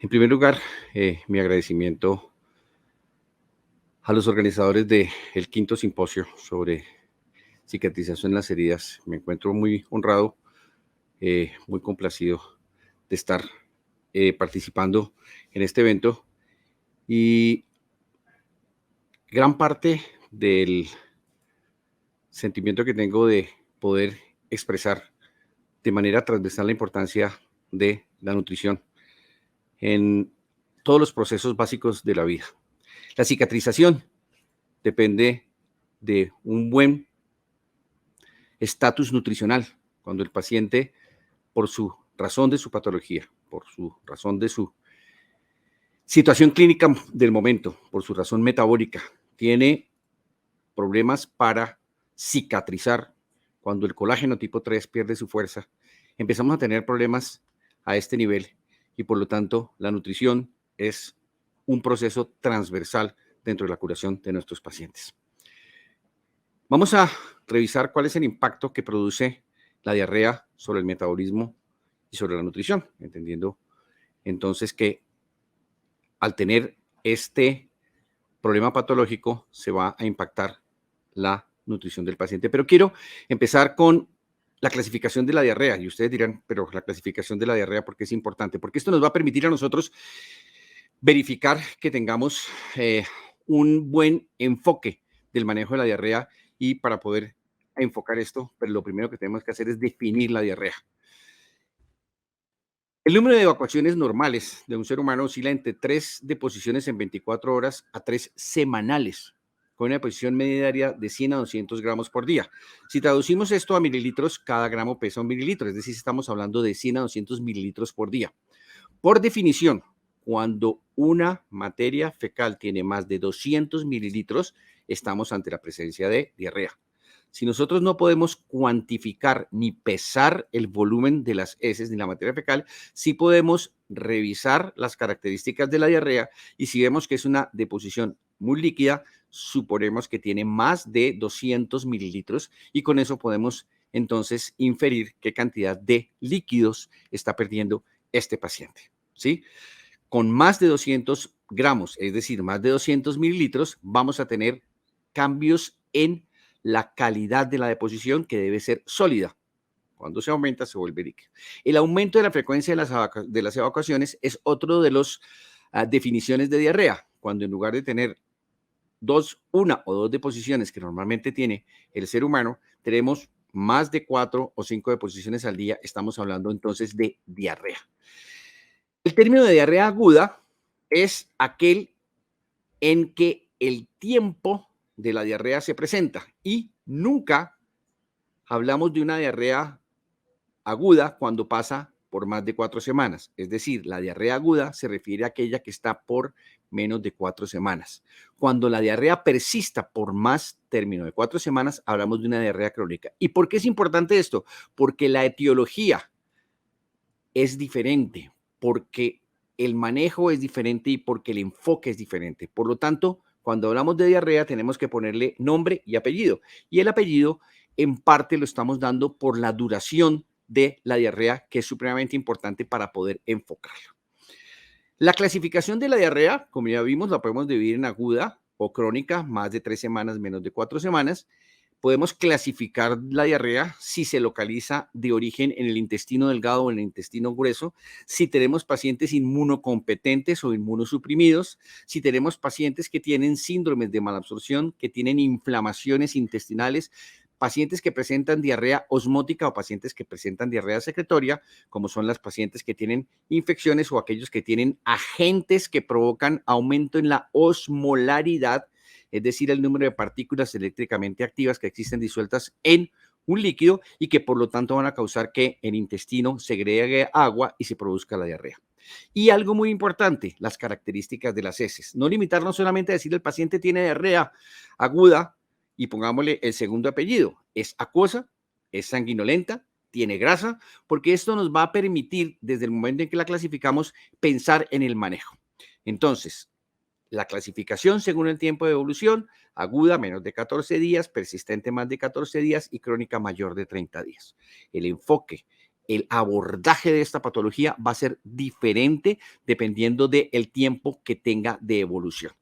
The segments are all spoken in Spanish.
En primer lugar, mi agradecimiento a los organizadores del quinto simposio sobre cicatrización en las heridas. Me encuentro muy honrado, muy complacido de estar participando en este evento y gran parte del sentimiento que tengo de poder expresar de manera transversal la importancia de la nutrición en todos los procesos básicos de la vida. La cicatrización depende de un buen estatus nutricional, cuando el paciente, por su razón de su patología, por su razón de su situación clínica del momento, por su razón metabólica, tiene problemas para cicatrizar, cuando el colágeno tipo 3 pierde su fuerza, empezamos a tener problemas a este nivel y por lo tanto la nutrición es un proceso transversal dentro de la curación de nuestros pacientes. Vamos a revisar cuál es el impacto que produce la diarrea sobre el metabolismo y sobre la nutrición, entendiendo entonces que al tener este problema patológico se va a impactar la nutrición del paciente. Pero quiero empezar con la clasificación de la diarrea. Y ustedes dirán, pero la clasificación de la diarrea, ¿por qué es importante? Porque esto nos va a permitir a nosotros verificar que tengamos un buen enfoque del manejo de la diarrea y para poder enfocar esto, pero lo primero que tenemos que hacer es definir la diarrea. El número de evacuaciones normales de un ser humano oscila entre 3 deposiciones en 24 horas a 3 semanales, con una deposición media diaria de 100 a 200 gramos por día. Si traducimos esto a mililitros, cada gramo pesa 1 mililitro, es decir, estamos hablando de 100 a 200 mililitros por día. Por definición, cuando una materia fecal tiene más de 200 mililitros, estamos ante la presencia de diarrea. Si nosotros no podemos cuantificar ni pesar el volumen de las heces ni la materia fecal, sí podemos revisar las características de la diarrea y si vemos que es una deposición muy líquida, suponemos que tiene más de 200 mililitros y con eso podemos entonces inferir qué cantidad de líquidos está perdiendo este paciente. ¿Sí? Con más de 200 gramos, es decir, más de 200 mililitros, vamos a tener cambios en la calidad de la deposición que debe ser sólida. Cuando se aumenta, se vuelve líquido. El aumento de la frecuencia de las evacuaciones es otro de las definiciones de diarrea. Cuando en lugar de tener una o dos deposiciones que normalmente tiene el ser humano, tenemos más de 4 o 5 deposiciones al día. Estamos hablando entonces de diarrea. El término de diarrea aguda es aquel en que el tiempo de la diarrea se presenta y nunca hablamos de una diarrea aguda cuando pasa por más de 4 semanas. Es decir, la diarrea aguda se refiere a aquella que está por menos de 4 semanas. Cuando la diarrea persista por más término de 4 semanas, hablamos de una diarrea crónica. ¿Y por qué es importante esto? Porque la etiología es diferente, porque el manejo es diferente y porque el enfoque es diferente. Por lo tanto, cuando hablamos de diarrea tenemos que ponerle nombre y apellido. Y el apellido en parte lo estamos dando por la duración de la diarrea, que es supremamente importante para poder enfocarlo. La clasificación de la diarrea, como ya vimos, la podemos dividir en aguda o crónica, más de 3 semanas, menos de 4 semanas. Podemos clasificar la diarrea si se localiza de origen en el intestino delgado o en el intestino grueso, si tenemos pacientes inmunocompetentes o inmunosuprimidos, si tenemos pacientes que tienen síndromes de malabsorción, que tienen inflamaciones intestinales, pacientes que presentan diarrea osmótica o pacientes que presentan diarrea secretoria, como son las pacientes que tienen infecciones o aquellos que tienen agentes que provocan aumento en la osmolaridad, es decir, el número de partículas eléctricamente activas que existen disueltas en un líquido y que por lo tanto van a causar que el intestino segregue agua y se produzca la diarrea. Y algo muy importante, las características de las heces. No limitarnos solamente a decir el paciente tiene diarrea aguda y pongámosle el segundo apellido. Es acuosa, es sanguinolenta, tiene grasa, porque esto nos va a permitir, desde el momento en que la clasificamos, pensar en el manejo. Entonces, la clasificación según el tiempo de evolución, aguda menos de 14 días, persistente más de 14 días y crónica mayor de 30 días. El enfoque el abordaje de esta patología va a ser diferente dependiendo del tiempo que tenga de evolución.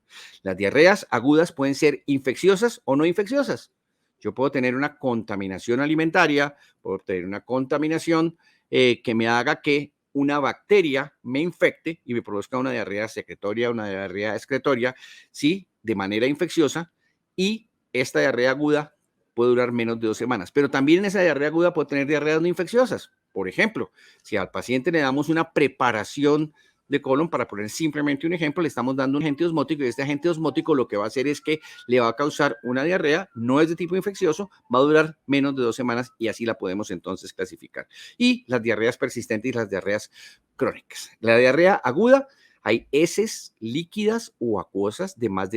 Las diarreas agudas pueden ser infecciosas o no infecciosas. Yo puedo tener una contaminación alimentaria, puedo tener una contaminación que me haga que una bacteria me infecte y me produzca una diarrea secretoria, una diarrea excretoria, sí, de manera infecciosa, y esta diarrea aguda puede durar menos de 2 semanas. Pero también en esa diarrea aguda puede tener diarreas no infecciosas. Por ejemplo, si al paciente le damos una preparación de colon, para poner simplemente un ejemplo, le estamos dando un agente osmótico y este agente osmótico lo que va a hacer es que le va a causar una diarrea, no es de tipo infeccioso, va a durar menos de 2 semanas y así la podemos entonces clasificar. Y las diarreas persistentes y las diarreas crónicas. La diarrea aguda, hay heces líquidas o acuosas de más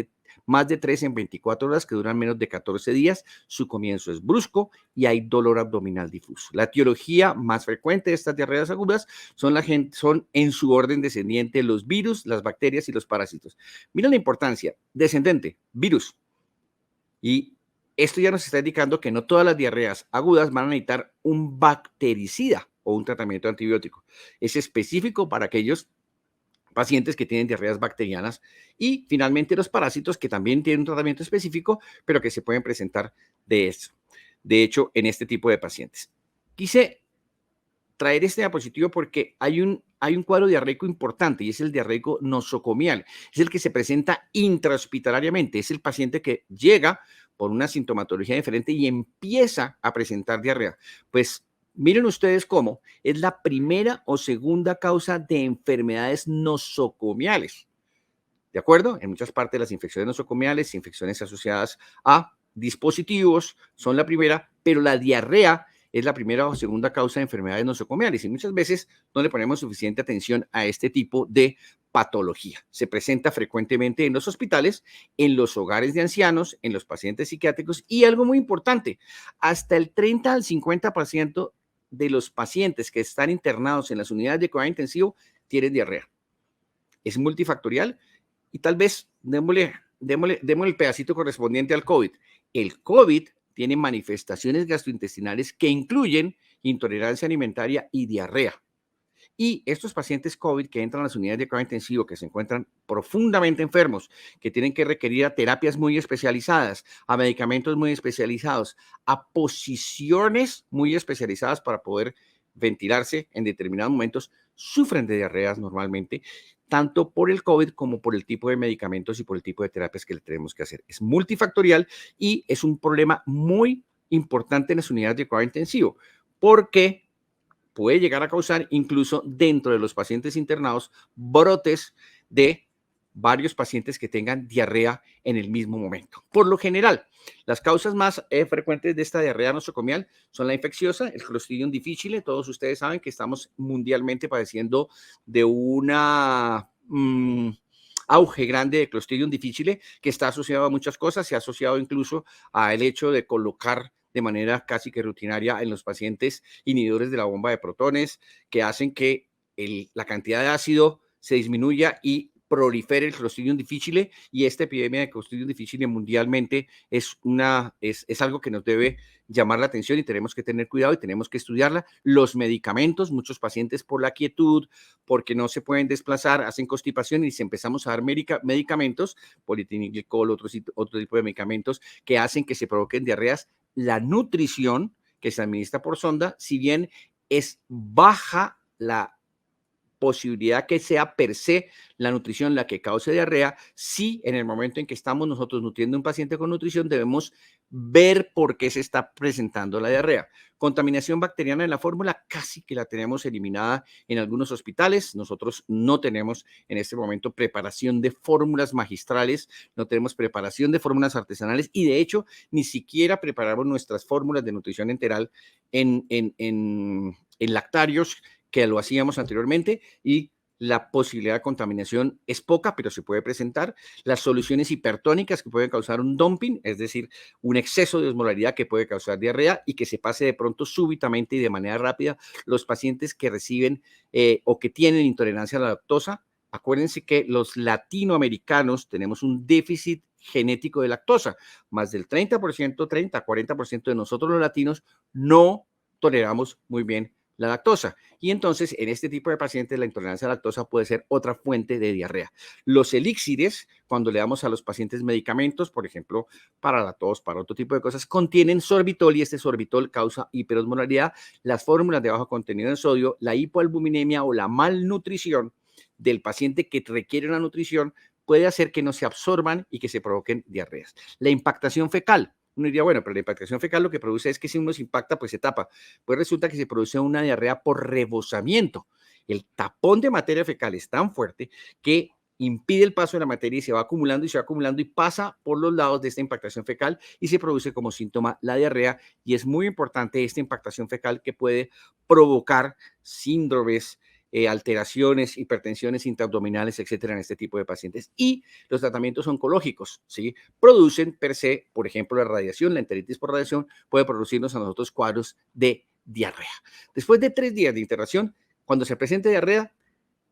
de 3 en 24 horas que duran menos de 14 días. Su comienzo es brusco y hay dolor abdominal difuso. La etiología más frecuente de estas diarreas agudas son en su orden descendiente los virus, las bacterias y los parásitos. Mira la importancia. Descendente, virus. Y esto ya nos está indicando que no todas las diarreas agudas van a necesitar un bactericida o un tratamiento antibiótico. Es específico para aquellos pacientes que tienen diarreas bacterianas y finalmente los parásitos que también tienen un tratamiento específico, pero que se pueden presentar de hecho, en este tipo de pacientes. Quise traer este diapositivo porque hay un cuadro diarreico importante y es el diarreico nosocomial. Es el que se presenta intrahospitalariamente. Es el paciente que llega por una sintomatología diferente y empieza a presentar diarrea. Pues miren ustedes cómo es la primera o segunda causa de enfermedades nosocomiales. ¿De acuerdo? En muchas partes las infecciones nosocomiales, infecciones asociadas a dispositivos son la primera, pero la diarrea es la primera o segunda causa de enfermedades nosocomiales y muchas veces no le ponemos suficiente atención a este tipo de patología. Se presenta frecuentemente en los hospitales, en los hogares de ancianos, en los pacientes psiquiátricos y algo muy importante, hasta el 30 al 50% de los pacientes que están internados en las unidades de cuidado intensivo tienen diarrea. Es multifactorial y tal vez démosle el pedacito correspondiente al COVID. El COVID tiene manifestaciones gastrointestinales que incluyen intolerancia alimentaria y diarrea. Y estos pacientes COVID que entran a las unidades de cuidado intensivo, que se encuentran profundamente enfermos, que tienen que requerir a terapias muy especializadas, a medicamentos muy especializados, a posiciones muy especializadas para poder ventilarse en determinados momentos, sufren de diarreas normalmente, tanto por el COVID como por el tipo de medicamentos y por el tipo de terapias que le tenemos que hacer. Es multifactorial y es un problema muy importante en las unidades de cuidado intensivo, porque puede llegar a causar incluso dentro de los pacientes internados brotes de varios pacientes que tengan diarrea en el mismo momento. Por lo general, las causas más frecuentes de esta diarrea nosocomial son la infecciosa, el Clostridium difficile. Todos ustedes saben que estamos mundialmente padeciendo de una auge grande de Clostridium difficile que está asociado a muchas cosas, se ha asociado incluso al hecho de colocar de manera casi que rutinaria en los pacientes inhibidores de la bomba de protones que hacen que la cantidad de ácido se disminuya y prolifere el Clostridium difficile, y esta epidemia de Clostridium difficile mundialmente es algo que nos debe llamar la atención y tenemos que tener cuidado y tenemos que estudiarla. Los medicamentos, muchos pacientes por la quietud, porque no se pueden desplazar, hacen constipación y si empezamos a dar medicamentos, polietilenglicol, otro tipo de medicamentos que hacen que se provoquen diarreas. La nutrición que se administra por sonda, si bien es baja la posibilidad que sea per se la nutrición la que cause diarrea, sí en el momento en que estamos nosotros nutriendo a un paciente con nutrición debemos ver por qué se está presentando la diarrea. Contaminación bacteriana en la fórmula casi que la tenemos eliminada en algunos hospitales. Nosotros no tenemos en este momento preparación de fórmulas magistrales, no tenemos preparación de fórmulas artesanales y de hecho ni siquiera preparamos nuestras fórmulas de nutrición enteral en lactarios que lo hacíamos anteriormente y la posibilidad de contaminación es poca, pero se puede presentar. Las soluciones hipertónicas que pueden causar un dumping, es decir, un exceso de osmolaridad que puede causar diarrea y que se pase de pronto súbitamente y de manera rápida. Los pacientes que reciben o que tienen intolerancia a la lactosa, acuérdense que los latinoamericanos tenemos un déficit genético de lactosa. Más del 30%, 30, 40% de nosotros los latinos no toleramos muy bien la lactosa. Y entonces, en este tipo de pacientes, la intolerancia a la lactosa puede ser otra fuente de diarrea. Los elixires, cuando le damos a los pacientes medicamentos, por ejemplo, para la tos, para otro tipo de cosas, contienen sorbitol y este sorbitol causa hiperosmolaridad. Las fórmulas de bajo contenido en sodio, la hipoalbuminemia o la malnutrición del paciente que requiere una nutrición puede hacer que no se absorban y que se provoquen diarreas. La impactación fecal. Uno diría, bueno, pero la impactación fecal lo que produce es que si uno se impacta, pues se tapa. Pues resulta que se produce una diarrea por rebosamiento. El tapón de materia fecal es tan fuerte que impide el paso de la materia y se va acumulando y se va acumulando y pasa por los lados de esta impactación fecal y se produce como síntoma la diarrea. Y es muy importante esta impactación fecal que puede provocar síndromes, alteraciones, hipertensiones intraabdominales, etcétera, en este tipo de pacientes. Y los tratamientos oncológicos, ¿sí? Producen per se, por ejemplo, la radiación, la enteritis por radiación, puede producirnos a nosotros cuadros de diarrea. Después de 3 días de internación, cuando se presente diarrea,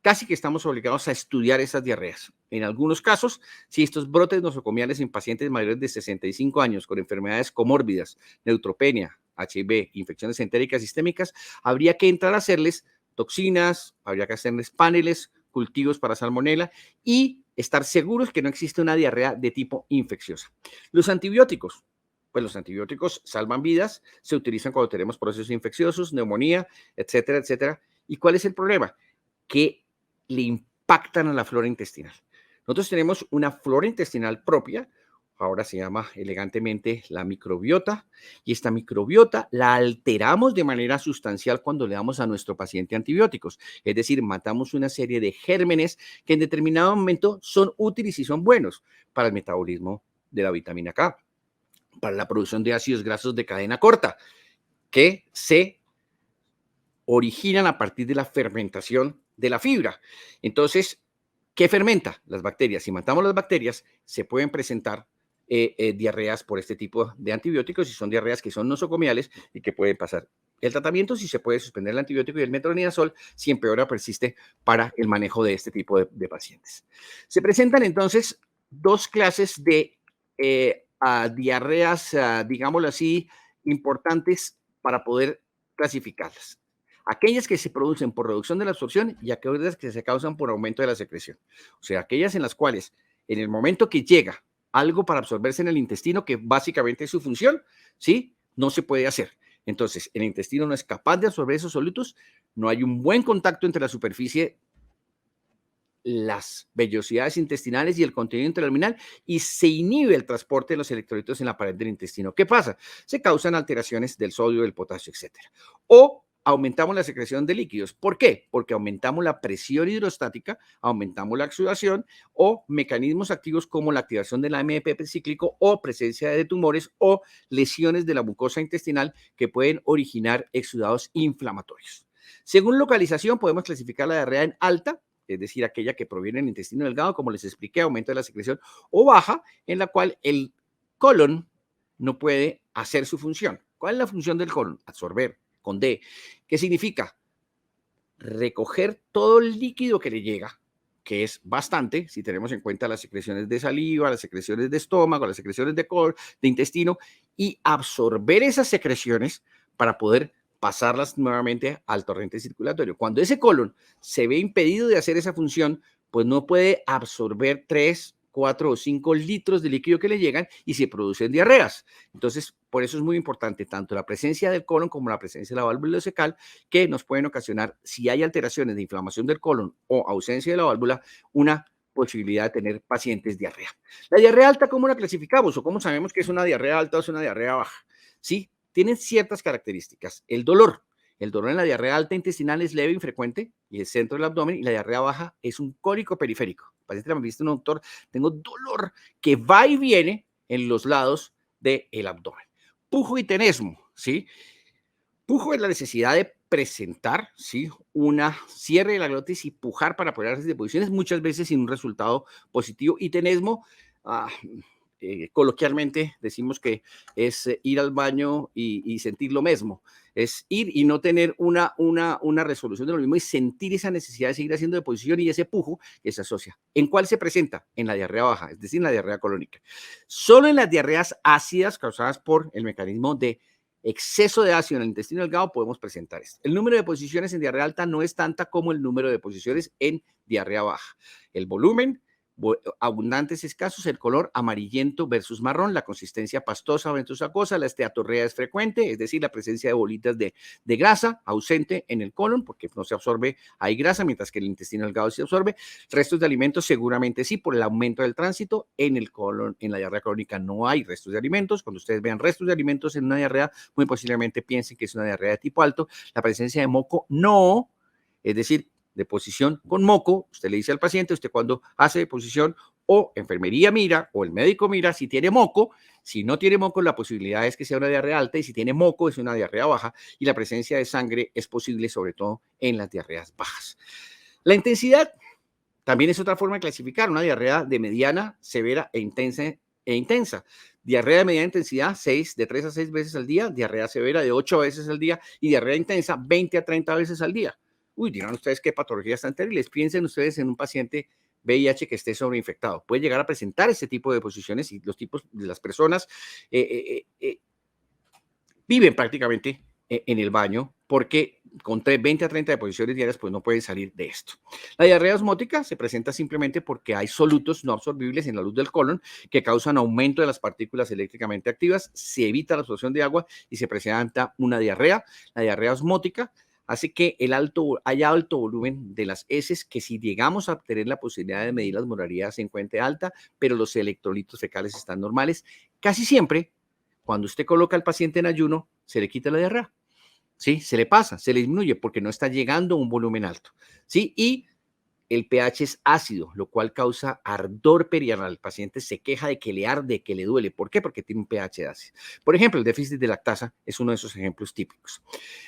casi que estamos obligados a estudiar esas diarreas. En algunos casos, si estos brotes nosocomiales en pacientes mayores de 65 años con enfermedades comórbidas, neutropenia, HIV, infecciones entéricas sistémicas, habría que entrar a hacerles toxinas, habría que hacerles paneles, cultivos para salmonela y estar seguros que no existe una diarrea de tipo infecciosa. Los antibióticos. Pues los antibióticos salvan vidas, se utilizan cuando tenemos procesos infecciosos, neumonía, etcétera, etcétera. ¿Y cuál es el problema? Que le impactan a la flora intestinal. Nosotros tenemos una flora intestinal propia, ahora se llama elegantemente la microbiota, y esta microbiota la alteramos de manera sustancial cuando le damos a nuestro paciente antibióticos. Es decir, matamos una serie de gérmenes que en determinado momento son útiles y son buenos para el metabolismo de la vitamina K, para la producción de ácidos grasos de cadena corta, que se originan a partir de la fermentación de la fibra. Entonces, ¿qué fermenta? Las bacterias. Si matamos las bacterias, se pueden presentar diarreas por este tipo de antibióticos y son diarreas que son nosocomiales y que pueden pasar. El tratamiento, si se puede suspender el antibiótico y el metronidazol, si empeora, persiste para el manejo de este tipo de pacientes. Se presentan entonces 2 clases de diarreas, digámoslo así, importantes para poder clasificarlas. Aquellas que se producen por reducción de la absorción y aquellas que se causan por aumento de la secreción. O sea, aquellas en las cuales en el momento que llega algo para absorberse en el intestino, que básicamente es su función, ¿sí? No se puede hacer. Entonces, el intestino no es capaz de absorber esos solutos, no hay un buen contacto entre la superficie, las vellosidades intestinales y el contenido intraluminal y se inhibe el transporte de los electrolitos en la pared del intestino. ¿Qué pasa? Se causan alteraciones del sodio, del potasio, etcétera. O aumentamos la secreción de líquidos. ¿Por qué? Porque aumentamos la presión hidrostática, aumentamos la exudación o mecanismos activos como la activación del AMP cíclico o presencia de tumores o lesiones de la mucosa intestinal que pueden originar exudados inflamatorios. Según localización, podemos clasificar la diarrea en alta, es decir, aquella que proviene del intestino delgado, como les expliqué, aumento de la secreción, o baja, en la cual el colon no puede hacer su función. ¿Cuál es la función del colon? Absorber, con D. ¿Qué significa? Recoger todo el líquido que le llega, que es bastante, si tenemos en cuenta las secreciones de saliva, las secreciones de estómago, las secreciones de intestino, y absorber esas secreciones para poder pasarlas nuevamente al torrente circulatorio. Cuando ese colon se ve impedido de hacer esa función, pues no puede absorber 3, 4 o 5 litros de líquido que le llegan y se producen diarreas. Entonces, por eso es muy importante tanto la presencia del colon como la presencia de la válvula ileocecal, que nos pueden ocasionar, si hay alteraciones de inflamación del colon o ausencia de la válvula, una posibilidad de tener pacientes diarrea. La diarrea alta, ¿cómo la clasificamos? ¿O cómo sabemos que es una diarrea alta o es una diarrea baja? Sí, tienen ciertas características. El dolor en la diarrea alta intestinal es leve e infrecuente y el centro del abdomen, y la diarrea baja es un cólico periférico. El paciente me dice, doctor, tengo dolor que va y viene en los lados del abdomen. Pujo y tenesmo, ¿sí? Pujo es la necesidad de presentar, ¿sí?, una cierre de la glotis y pujar para apoyarse de posiciones, muchas veces sin un resultado positivo. Y tenesmo, coloquialmente decimos que es ir al baño y sentir lo mismo, es ir y no tener una resolución de lo mismo y sentir esa necesidad de seguir haciendo de posición y ese pujo que se asocia. ¿En cuál se presenta? En la diarrea baja, es decir, en la diarrea colónica. Solo en las diarreas ácidas causadas por el mecanismo de exceso de ácido en el intestino delgado, podemos presentar esto. El número de posiciones en diarrea alta no es tanta como el número de posiciones en diarrea baja. El volumen, abundantes escasos, el color amarillento versus marrón, la consistencia pastosa versus acuosa, la esteatorrea es frecuente, es decir, la presencia de bolitas de grasa ausente en el colon, porque no se absorbe, hay grasa, mientras que el intestino delgado se absorbe. Restos de alimentos seguramente sí, por el aumento del tránsito. En el colon, en la diarrea crónica no hay restos de alimentos. Cuando ustedes vean restos de alimentos en una diarrea, muy posiblemente piensen que es una diarrea de tipo alto. La presencia de moco no, es decir, deposición con moco, usted le dice al paciente, usted cuando hace deposición o enfermería mira o el médico mira si tiene moco. Si no tiene moco, la posibilidad es que sea una diarrea alta, y si tiene moco es una diarrea baja, y la presencia de sangre es posible sobre todo en las diarreas bajas. La intensidad también es otra forma de clasificar una diarrea de mediana, severa e intensa. Diarrea de mediana intensidad, de 3 a 6 veces al día, diarrea severa de 8 veces al día y diarrea intensa 20 a 30 veces al día. Uy, dirán ustedes qué patologías tan terribles. Piensen ustedes en un paciente VIH que esté sobreinfectado. Puede llegar a presentar este tipo de posiciones, y los tipos de las personas viven prácticamente en el baño, porque con 20 a 30 deposiciones diarias pues no pueden salir de esto. La diarrea osmótica se presenta simplemente porque hay solutos no absorbibles en la luz del colon que causan aumento de las partículas eléctricamente activas, se evita la absorción de agua y se presenta una diarrea. La diarrea osmótica hace que haya alto volumen de las heces, que si llegamos a tener la posibilidad de medir la osmolaridad se encuentre alta, pero los electrolitos fecales están normales. Casi siempre, cuando usted coloca al paciente en ayuno, se le quita la diarrea, ¿sí? Se le pasa, se le disminuye porque no está llegando a un volumen alto, ¿sí? Y el pH es ácido, lo cual causa ardor perianal. El paciente se queja de que le arde, que le duele. ¿Por qué? Porque tiene un pH ácido. Por ejemplo, el déficit de lactasa es uno de esos ejemplos típicos.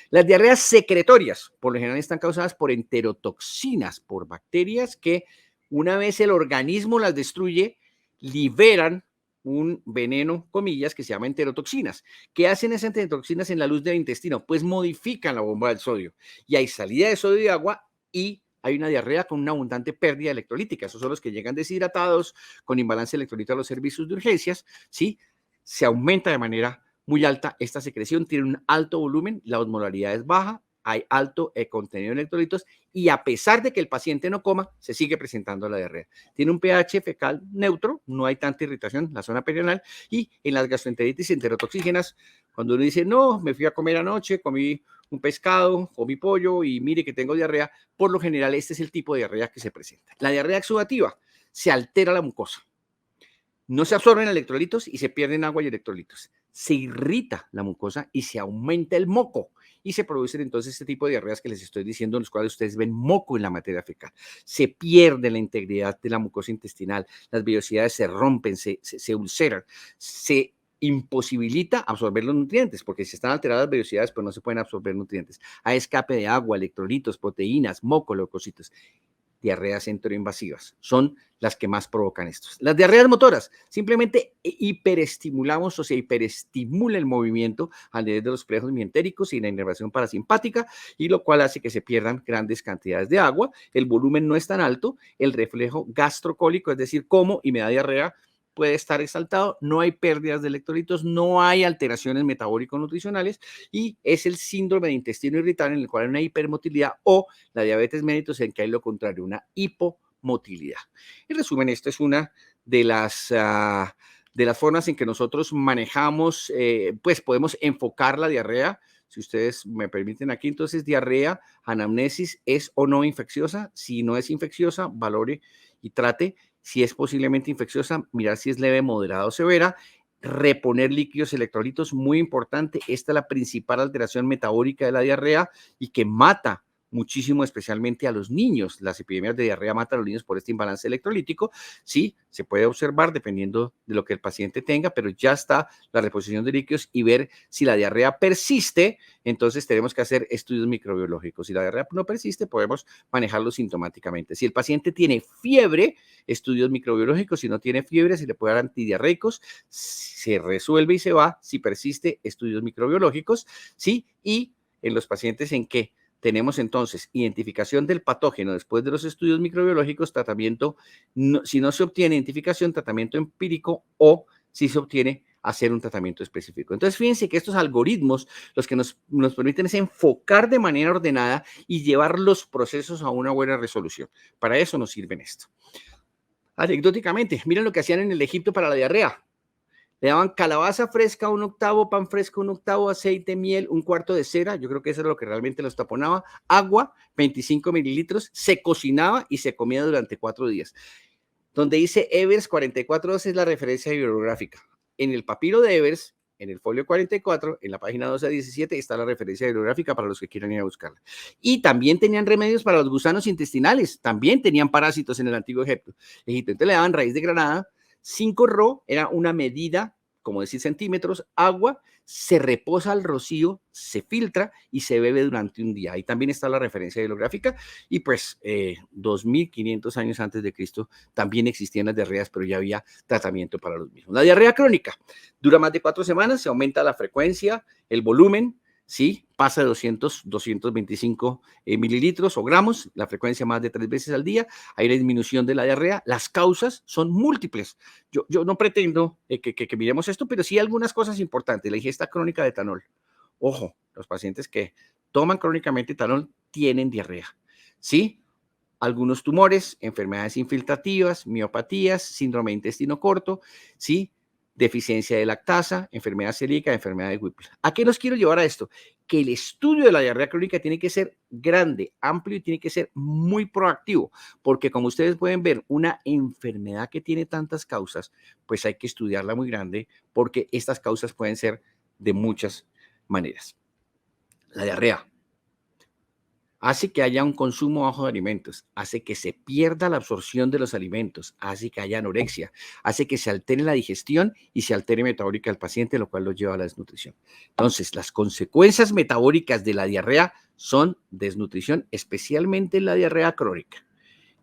Las diarreas secretorias, por lo general, están causadas por enterotoxinas, por bacterias que, una vez el organismo las destruye, liberan un veneno, comillas, que se llama enterotoxinas. ¿Qué hacen esas enterotoxinas en la luz del intestino? Pues modifican la bomba del sodio, y hay salida de sodio y agua, y hay una diarrea con una abundante pérdida electrolítica. Esos son los que llegan deshidratados, con imbalance electrolítico a los servicios de urgencias, ¿sí? Se aumenta de manera muy alta esta secreción, tiene un alto volumen, la osmolaridad es baja, hay alto contenido de electrolitos, y a pesar de que el paciente no coma, se sigue presentando la diarrea. Tiene un pH fecal neutro, no hay tanta irritación en la zona perianal, y en las gastroenteritis enterotoxígenas, cuando uno dice, no, me fui a comer anoche, comí un pescado, comí pollo y mire que tengo diarrea, por lo general este es el tipo de diarrea que se presenta. La diarrea exudativa, se altera la mucosa, no se absorben electrolitos y se pierden agua y electrolitos. Se irrita la mucosa y se aumenta el moco, y se producen entonces este tipo de diarreas que les estoy diciendo, en los cuales ustedes ven moco en la materia fecal. Se pierde la integridad de la mucosa intestinal, las vellosidades se rompen, se ulceran, se imposibilita absorber los nutrientes, porque si están alteradas las vellosidades, pues no se pueden absorber nutrientes. Hay escape de agua, electrolitos, proteínas, moco, leucocitos. Diarreas enteroinvasivas son las que más provocan estos. Las diarreas motoras, simplemente hiperestimulamos o se hiperestimula el movimiento a nivel de los plejos mientéricos y la inervación parasimpática, y lo cual hace que se pierdan grandes cantidades de agua, el volumen no es tan alto, el reflejo gastrocólico, es decir, como y me da diarrea, puede estar exaltado, no hay pérdidas de electrolitos, no hay alteraciones metabólico-nutricionales, y es el síndrome de intestino irritable, en el cual hay una hipermotilidad, o la diabetes mellitus, en que hay lo contrario, una hipomotilidad. En resumen, esta es una de las formas en que nosotros manejamos, pues podemos enfocar la diarrea. Si ustedes me permiten aquí, entonces, diarrea, anamnesis, ¿es o no infecciosa? Si no es infecciosa, valore y trate. Si es posiblemente infecciosa, mirar si es leve, moderada o severa. Reponer líquidos electrolitos, muy importante. Esta es la principal alteración metabólica de la diarrea y que mata muchísimo, especialmente a los niños. Las epidemias de diarrea matan a los niños por este imbalance electrolítico. Sí, se puede observar dependiendo de lo que el paciente tenga, pero ya está la reposición de líquidos, y ver si la diarrea persiste, entonces tenemos que hacer estudios microbiológicos. Si la diarrea no persiste, podemos manejarlo sintomáticamente. Si el paciente tiene fiebre, estudios microbiológicos. Si no tiene fiebre, se le puede dar antidiarreicos, se resuelve y se va. Si persiste, estudios microbiológicos, ¿sí? Y en los pacientes en que tenemos entonces identificación del patógeno después de los estudios microbiológicos, tratamiento, si no se obtiene identificación, tratamiento empírico, o si se obtiene hacer un tratamiento específico. Entonces, fíjense que estos algoritmos los que nos permiten es enfocar de manera ordenada y llevar los procesos a una buena resolución. Para eso nos sirven esto. Anecdóticamente, miren lo que hacían en el Egipto para la diarrea. Le daban calabaza fresca 1/8, pan fresco 1/8, aceite, miel, 1/4 de cera, yo creo que eso era lo que realmente los taponaba, agua, 25 mililitros, se cocinaba y se comía durante 4 días. Donde dice Evers 44.2 es la referencia bibliográfica. En el papiro de Evers, en el folio 44, en la página 12 a 17, está la referencia bibliográfica para los que quieran ir a buscarla. Y también tenían remedios para los gusanos intestinales, también tenían parásitos en el antiguo Egipto. Entonces le daban raíz de granada, 5 ro, era una medida, como decir centímetros, agua, se reposa al rocío, se filtra y se bebe durante un día. Ahí también está la referencia bibliográfica y pues 2500 años antes de Cristo también existían las diarreas, pero ya había tratamiento para los mismos. La diarrea crónica dura más de 4 semanas, se aumenta la frecuencia, el volumen, ¿sí? Pasa de 225 mililitros o gramos, la frecuencia más de 3 veces al día, hay una disminución de la diarrea, las causas son múltiples. Yo no pretendo que miremos esto, pero sí algunas cosas importantes, la ingesta crónica de etanol. Ojo, los pacientes que toman crónicamente etanol tienen diarrea, ¿sí? Algunos tumores, enfermedades infiltrativas, miopatías, síndrome de intestino corto, ¿sí? Deficiencia de lactasa, enfermedad celíaca, enfermedad de Whipple. ¿A qué nos quiero llevar a esto? Que el estudio de la diarrea crónica tiene que ser grande, amplio y tiene que ser muy proactivo, porque como ustedes pueden ver, una enfermedad que tiene tantas causas, pues hay que estudiarla muy grande, porque estas causas pueden ser de muchas maneras. La diarrea hace que haya un consumo bajo de alimentos, hace que se pierda la absorción de los alimentos, hace que haya anorexia, hace que se altere la digestión y se altere metabólica del paciente, lo cual lo lleva a la desnutrición. Entonces, las consecuencias metabólicas de la diarrea son desnutrición, especialmente en la diarrea crónica.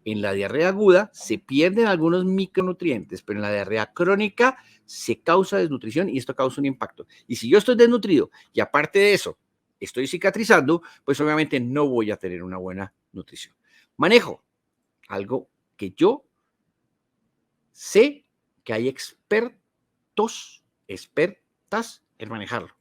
En la diarrea aguda se pierden algunos micronutrientes, pero en la diarrea crónica se causa desnutrición y esto causa un impacto. Y si yo estoy desnutrido y aparte de eso estoy cicatrizando, pues obviamente no voy a tener una buena nutrición. Manejo, algo que yo sé que hay expertas en manejarlo.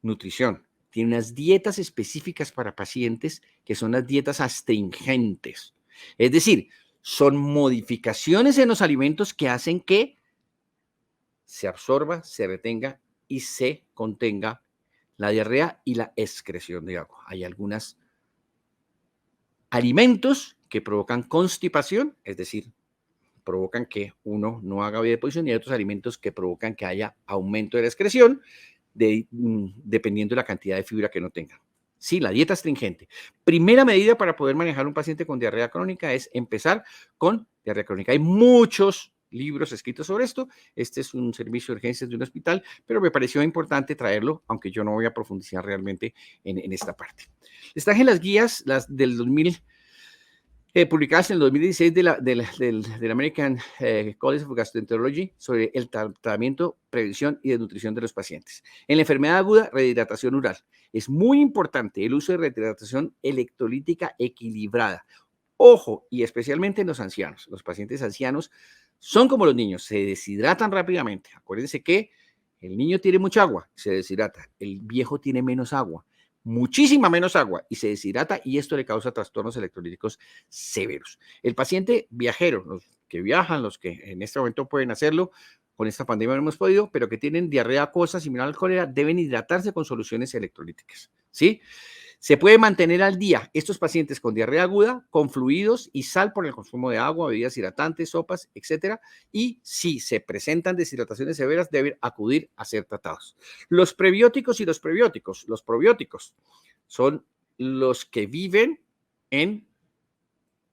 Nutrición. Tiene unas dietas específicas para pacientes que son las dietas astringentes. Es decir, son modificaciones en los alimentos que hacen que se absorba, se retenga y se contenga la diarrea y la excreción de agua. Hay algunos alimentos que provocan constipación, es decir, provocan que uno no haga vida de posición, y hay otros alimentos que provocan que haya aumento de la excreción dependiendo de la cantidad de fibra que no tengan. Sí, la dieta astringente. Primera medida para poder manejar un paciente con diarrea crónica es empezar con diarrea crónica. Hay muchos libros escritos sobre esto. Este es un servicio de urgencias de un hospital, pero me pareció importante traerlo, aunque yo no voy a profundizar realmente en esta parte. Les traje las guías, las del 2000, publicadas en el 2016 del American College of Gastroenterology sobre el tratamiento, prevención y desnutrición de los pacientes. En la enfermedad aguda, rehidratación oral. Es muy importante el uso de rehidratación electrolítica equilibrada. Ojo, y especialmente en los ancianos. Los pacientes ancianos son como los niños, se deshidratan rápidamente. Acuérdense que el niño tiene mucha agua, se deshidrata. El viejo tiene menos agua, muchísima menos agua y se deshidrata, y esto le causa trastornos electrolíticos severos. El paciente viajero, los que viajan, los que en este momento pueden hacerlo, con esta pandemia no hemos podido, pero que tienen diarrea acuosa similar al cólera, deben hidratarse con soluciones electrolíticas, ¿sí? Se puede mantener al día estos pacientes con diarrea aguda con fluidos y sal por el consumo de agua, bebidas hidratantes, sopas, etcétera. Y si se presentan deshidrataciones severas, deben acudir a ser tratados. Los prebióticos y los prebióticos. Los probióticos son los que viven en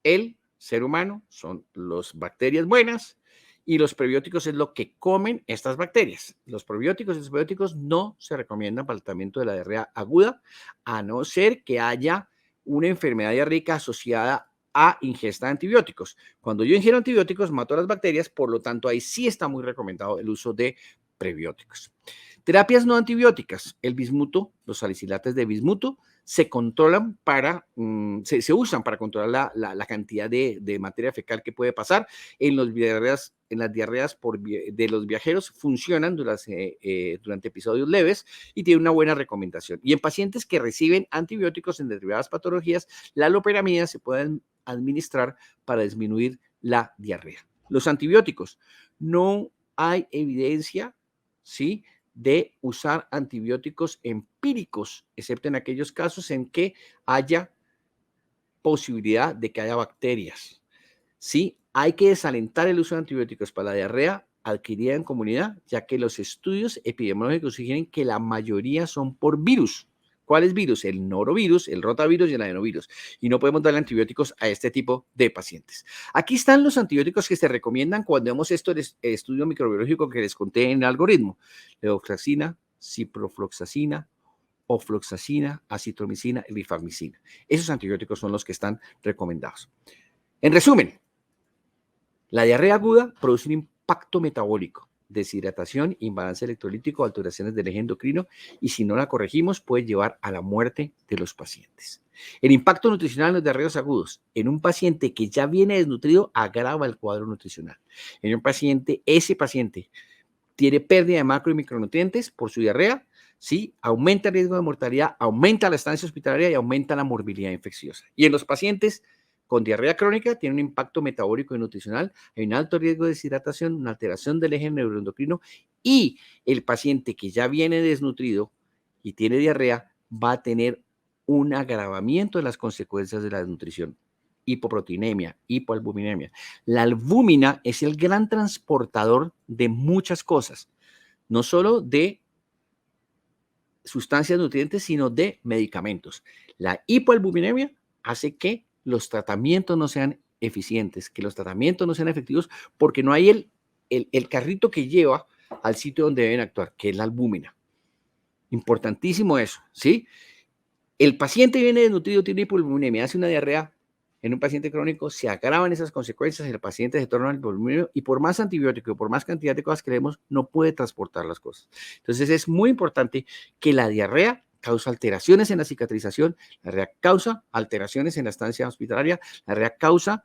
el ser humano, son las bacterias buenas, y los prebióticos es lo que comen estas bacterias. Los probióticos y los prebióticos no se recomiendan para el tratamiento de la diarrea aguda, a no ser que haya una enfermedad diarreica asociada a ingesta de antibióticos. Cuando yo ingiero antibióticos, mato a las bacterias, por lo tanto, ahí sí está muy recomendado el uso de prebióticos. Terapias no antibióticas, el bismuto, los salicilates de bismuto, se controlan se usan para controlar la cantidad de materia fecal que puede pasar. En las diarreas de los viajeros funcionan durante episodios leves y tienen una buena recomendación. Y en pacientes que reciben antibióticos en determinadas patologías, la loperamida se puede administrar para disminuir la diarrea. Los antibióticos, no hay evidencia, ¿sí?, de usar antibióticos empíricos, excepto en aquellos casos en que haya posibilidad de que haya bacterias. Sí, hay que desalentar el uso de antibióticos para la diarrea adquirida en comunidad, ya que los estudios epidemiológicos sugieren que la mayoría son por virus. ¿Cuáles virus? El norovirus, el rotavirus y el adenovirus. Y no podemos darle antibióticos a este tipo de pacientes. Aquí están los antibióticos que se recomiendan cuando vemos esto del estudio microbiológico que les conté en el algoritmo. Levofloxacina, ciprofloxacina, ofloxacina, acitromicina y rifamicina. Esos antibióticos son los que están recomendados. En resumen, la diarrea aguda produce un impacto metabólico, deshidratación, imbalance electrolítico, alteraciones del eje endocrino y si no la corregimos puede llevar a la muerte de los pacientes. El impacto nutricional en los diarreos agudos en un paciente que ya viene desnutrido agrava el cuadro nutricional. En un paciente, ese paciente tiene pérdida de macro y micronutrientes por su diarrea, ¿sí? Aumenta el riesgo de mortalidad, aumenta la estancia hospitalaria y aumenta la morbilidad infecciosa. Y en los pacientes con diarrea crónica tiene un impacto metabólico y nutricional, hay un alto riesgo de deshidratación, una alteración del eje neuroendocrino y el paciente que ya viene desnutrido y tiene diarrea va a tener un agravamiento de las consecuencias de la desnutrición. Hipoproteinemia, hipoalbuminemia. La albúmina es el gran transportador de muchas cosas, no solo de sustancias nutrientes, sino de medicamentos. La hipoalbuminemia hace que los tratamientos no sean eficientes, que los tratamientos no sean efectivos, porque no hay el carrito que lleva al sitio donde deben actuar, que es la albúmina. Importantísimo eso, ¿sí? El paciente viene desnutrido, tiene hipoalbuminemia, hace una diarrea en un paciente crónico, se agravan esas consecuencias, el paciente se torna hipoalbumínico y por más antibiótico, por más cantidad de cosas que le demos, no puede transportar las cosas. Entonces es muy importante que la diarrea causa alteraciones en la cicatrización, la diarrea causa alteraciones en la estancia hospitalaria, la diarrea causa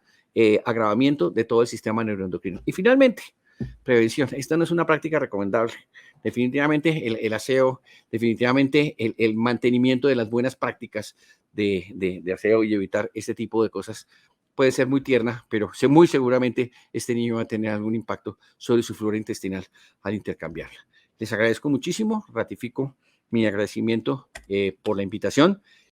agravamiento de todo el sistema neuroendocrino. Y finalmente, prevención. Esta no es una práctica recomendable. Definitivamente el aseo, definitivamente el mantenimiento de las buenas prácticas de aseo y evitar este tipo de cosas puede ser muy tierna, pero muy seguramente este niño va a tener algún impacto sobre su flora intestinal al intercambiarla. Les agradezco muchísimo, ratifico mi agradecimiento por la invitación